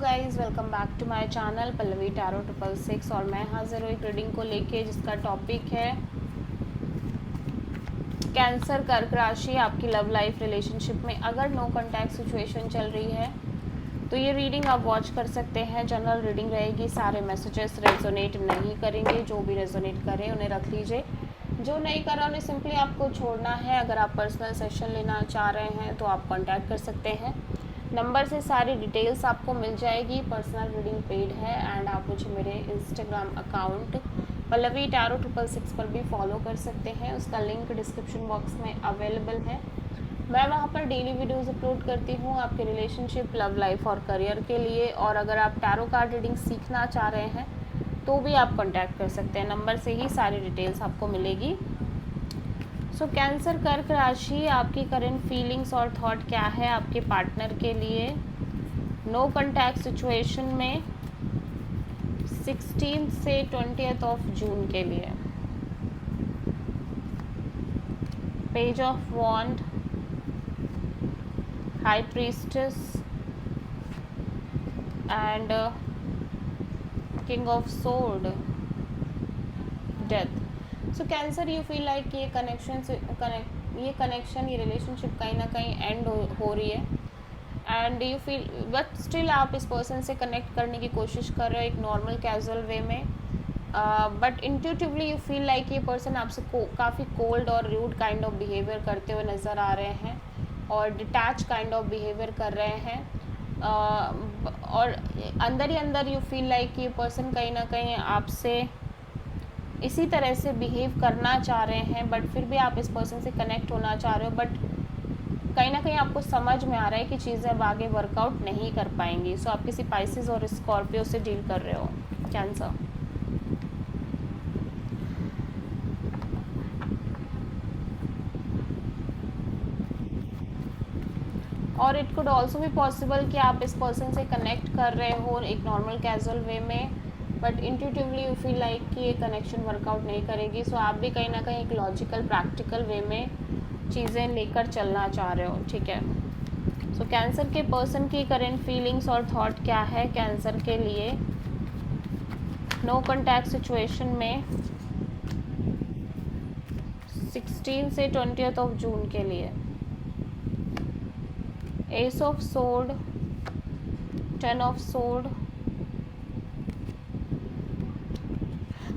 Guys welcome back to my channel Pallavi tarot 666 और मैं हाजिर हूँ एक रीडिंग को लेके जिसका टॉपिक है कैंसर कर्क राशि। आपकी लव लाइफ रिलेशनशिप में अगर नो कांटेक्ट सिचुएशन चल रही है तो ये रीडिंग आप वॉच कर सकते हैं। जनरल रीडिंग रहेगी, सारे मैसेजेस रेजोनेट नहीं करेंगे, जो भी रेजोनेट करें उन्हें रख लीजिए, जो नहीं कर रहा उन्हें सिंपली आपको छोड़ना है। अगर आप पर्सनल सेशन लेना चाह रहे हैं तो आप कांटेक्ट कर सकते हैं, नंबर से सारी डिटेल्स आपको मिल जाएगी। पर्सनल रीडिंग पेड है एंड आप मुझे मेरे इंस्टाग्राम अकाउंट पल्लवी टैरो 666 पर भी फॉलो कर सकते हैं, उसका लिंक डिस्क्रिप्शन बॉक्स में अवेलेबल है। मैं वहाँ पर डेली वीडियोस अपलोड करती हूँ आपके रिलेशनशिप, लव लाइफ और करियर के लिए। और अगर आप टैरो कार्ड रीडिंग सीखना चाह रहे हैं तो भी आप कांटेक्ट कर सकते हैं, नंबर से ही सारी डिटेल्स आपको मिलेगी। सो कैंसर कर्क राशि, आपकी करंट फीलिंग्स और थॉट क्या है आपके पार्टनर के लिए नो कांटेक्ट सिचुएशन में 16 से 20 ऑफ जून के लिए। Page of wand, high priestess and king of sword, death. So Cancer, you feel like ये कनेक्शन ये रिलेशनशिप कहीं ना कहीं एंड हो रही है and you feel but still आप इस पर्सन से कनेक्ट करने की कोशिश कर रहे हो एक नॉर्मल कैजुअल वे में, but intuitively you feel like ये पर्सन आपसे काफ़ी कोल्ड और रूड काइंड ऑफ बिहेवियर करते हुए नज़र आ रहे हैं और डिटैच काइंड ऑफ बिहेवियर कर रहे हैं। और अंदर ही अंदर यू फील लाइक ये पर्सन कहीं ना कहीं आपसे इसी तरह से बिहेव करना चाह रहे हैं, बट फिर भी आप इस पर्सन से कनेक्ट होना चाह रहे हो, बट कहीं ना कहीं आपको समझ में आ रहा है कि चीज़ें अब आगे वर्कआउट नहीं कर पाएंगी। सो आप किसी पाइसेस और स्कॉर्पियो से डील कर रहे हो कैंसर। और इट कुड ऑल्सो भी पॉसिबल कि आप इस पर्सन से कनेक्ट कर रहे हो एक नॉर्मल कैजुअल वे में, but intuitively you feel like कि ये कनेक्शन वर्कआउट नहीं करेगी। सो आप भी कहीं ना कहीं एक लॉजिकल प्रैक्टिकल वे में चीज़ें लेकर चलना चाह रहे हो, ठीक है। सो कैंसर के पर्सन की करंट फीलिंग्स और थॉट क्या है कैंसर के लिए नो कांटेक्ट सिचुएशन में 16 से 20 ऑफ जून के लिए। Ace of sword, 10 of sword,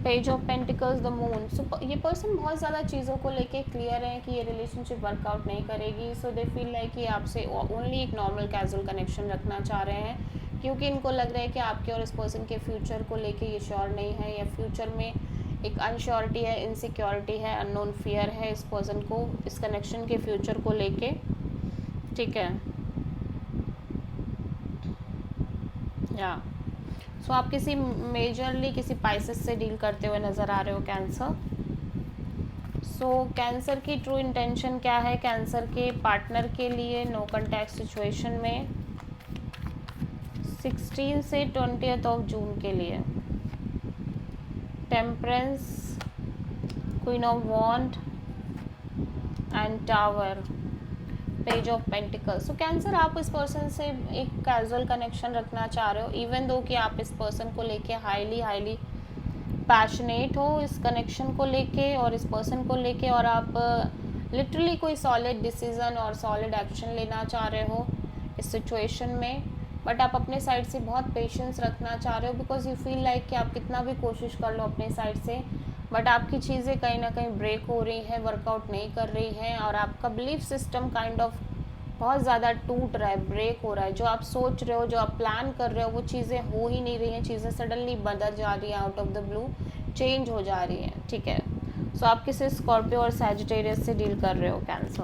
page of pentacles, the moon. So ये पर्सन बहुत ज़्यादा चीज़ों को लेके क्लियर है कि ये रिलेशनशिप वर्कआउट नहीं करेगी। सो दे फील लाइक कि आपसे ओनली एक नॉर्मल कैजुअल कनेक्शन रखना चाह रहे हैं, क्योंकि इनको लग रहा है कि आपके और इस पर्सन के फ्यूचर को लेके ये श्योर नहीं है, या फ्यूचर में एक अनश्योरिटी है, इनसिक्योरिटी है, अननोन फियर है इस पर्सन को इस कनेक्शन के फ्यूचर को लेके, ठीक है। या सो आप किसी मेजरली किसी पाइसेस से डील करते हुए नज़र आ रहे हो कैंसर। सो कैंसर की ट्रू इंटेंशन क्या है कैंसर के पार्टनर के लिए नो कांटेक्ट सिचुएशन में 16 से 20 ऑफ जून के लिए। Temperance, queen of wand and tower, page of pentacles. So Cancer, आप इस पर्सन से एक कैजुअल कनेक्शन रखना चाह रहे हो, इवन दो कि आप इस पर्सन को लेके हाईली पैशनेट हो इस कनेक्शन को लेके और इस पर्सन को लेके, और आप लिटरली कोई सॉलिड डिसीजन और सॉलिड एक्शन लेना चाह रहे हो इस सिचुएशन में, बट आप अपने साइड से बहुत पेशेंस रखना चाह रहे हो, बिकॉज यू फील लाइक कि आप कितना भी कोशिश कर लो अपने साइड से, बट आपकी चीज़ें कहीं ना कहीं ब्रेक हो रही हैं, वर्कआउट नहीं कर रही हैं, और आपका बिलीफ सिस्टम काइंड ऑफ बहुत ज़्यादा टूट रहा है, ब्रेक हो रहा है। जो आप सोच रहे हो, जो आप प्लान कर रहे हो, वो चीज़ें हो ही नहीं रही हैं, चीज़ें सडनली बदल जा रही हैं, out of the blue change हो जा रही हैं, ठीक है। सो आप किसी स्कॉर्पियो और सैजिटेरियस से डील कर रहे हो कैंसर।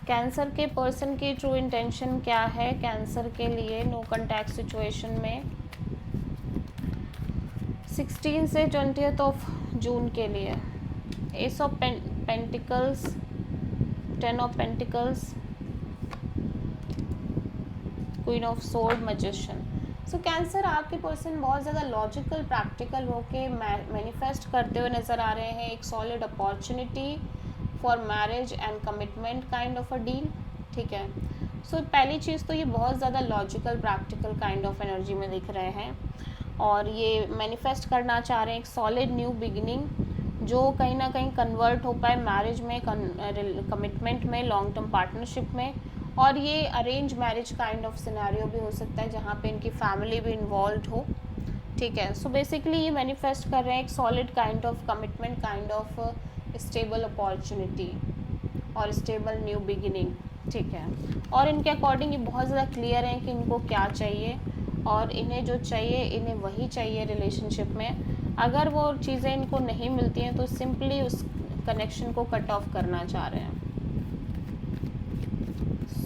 कैंसर के पर्सन की ट्रू इंटेंशन क्या है कैंसर के लिए नो कांटेक्ट सिचुएशन में 16 से 20 ऑफ जून के लिए। Ace of pentacles, 10 of pentacles, queen of sword, magician. So cancer, आपके पर्सन बहुत ज़्यादा लॉजिकल प्रैक्टिकल होके मैनिफेस्ट करते हुए नज़र आ रहे हैं एक solid opportunity for marriage and commitment kind of a deal, ठीक है। सो पहली चीज़ तो ये बहुत ज़्यादा logical practical kind of energy में दिख रहे हैं, और ये मैनिफेस्ट करना चाह रहे हैं एक सॉलिड न्यू बिगिनिंग जो कहीं ना कहीं कन्वर्ट हो पाए मैरिज में, कमिटमेंट में, लॉन्ग टर्म पार्टनरशिप में। और ये arrange marriage kind of scenario भी हो सकता है जहाँ पे इनकी फैमिली भी इन्वॉल्व हो, ठीक है। सो बेसिकली ये मैनिफेस्ट कर रहे हैं एक solid kind of commitment, kind of stable opportunity और स्टेबल न्यू बिगिनिंग, ठीक है। और इनके अकॉर्डिंग ये बहुत ज़्यादा क्लियर है कि इनको क्या चाहिए, और इन्हें जो चाहिए इन्हें वही चाहिए रिलेशनशिप में। अगर वो चीज़ें इनको नहीं मिलती हैं तो सिंपली उस कनेक्शन को कट ऑफ करना चाह रहे हैं।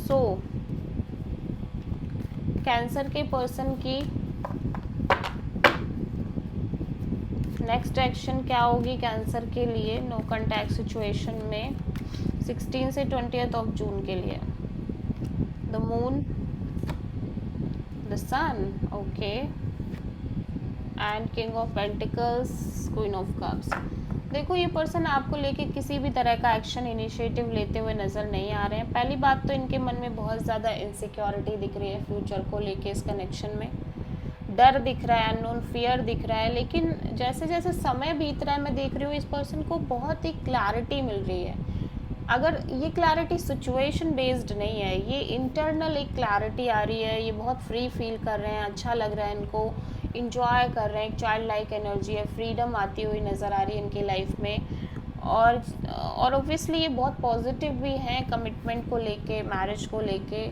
सो कैंसर के पर्सन की नेक्स्ट एक्शन क्या होगी कैंसर के लिए नो कॉन्टैक्ट सिचुएशन में 16 से 20 ऑफ जून के लिए? The moon, the sun, okay, and king of pentacles, queen of cups. देखो ये पर्सन आपको लेके किसी भी तरह का एक्शन इनिशिएटिव लेते हुए नज़र नहीं आ रहे हैं। पहली बात तो इनके मन में बहुत ज़्यादा इनसिक्योरिटी दिख रही है फ्यूचर को लेके, इस कनेक्शन में डर दिख रहा है, अननोन फियर दिख रहा है। लेकिन जैसे जैसे समय बीत रहा है मैं देख रही हूँ इस पर्सन को बहुत ही क्लैरिटी मिल रही है। अगर ये क्लैरिटी सिचुएशन बेस्ड नहीं है, ये इंटरनल एक क्लैरिटी आ रही है, ये बहुत फ्री फील कर रहे हैं, अच्छा लग रहा है इनको, इंजॉय कर रहे हैं, एक चाइल्ड लाइक एनर्जी है, फ्रीडम आती हुई नज़र आ रही है इनकी लाइफ में। और ऑब्वियसली ये बहुत पॉजिटिव भी हैं कमिटमेंट को लेके, मैरिज को लेके,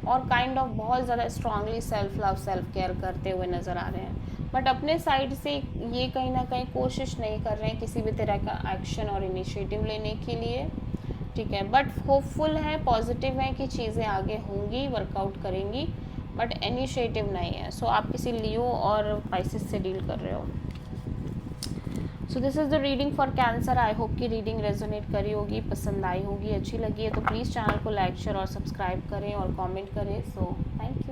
और काइंड ऑफ बहुत ज़्यादा strongly self love self care करते हुए नज़र आ रहे हैं। बट अपने साइड से ये कहीं ना कहीं कोशिश नहीं कर रहे हैं किसी भी तरह का एक्शन और इनिशिएटिव लेने के लिए, ठीक है। बट होपफुल हैं, पॉजिटिव हैं कि चीज़ें आगे होंगी, वर्कआउट करेंगी, बट इनिशिएटिव नहीं है। सो आप किसी लियो और पाइसेस से डील कर रहे हो। So this is the reading for cancer. I hope कि रीडिंग रेजोनेट करी होगी, पसंद आई होगी, अच्छी लगी है तो प्लीज़ चैनल को लाइक शेयर और सब्सक्राइब करें और कमेंट करें। So thank you.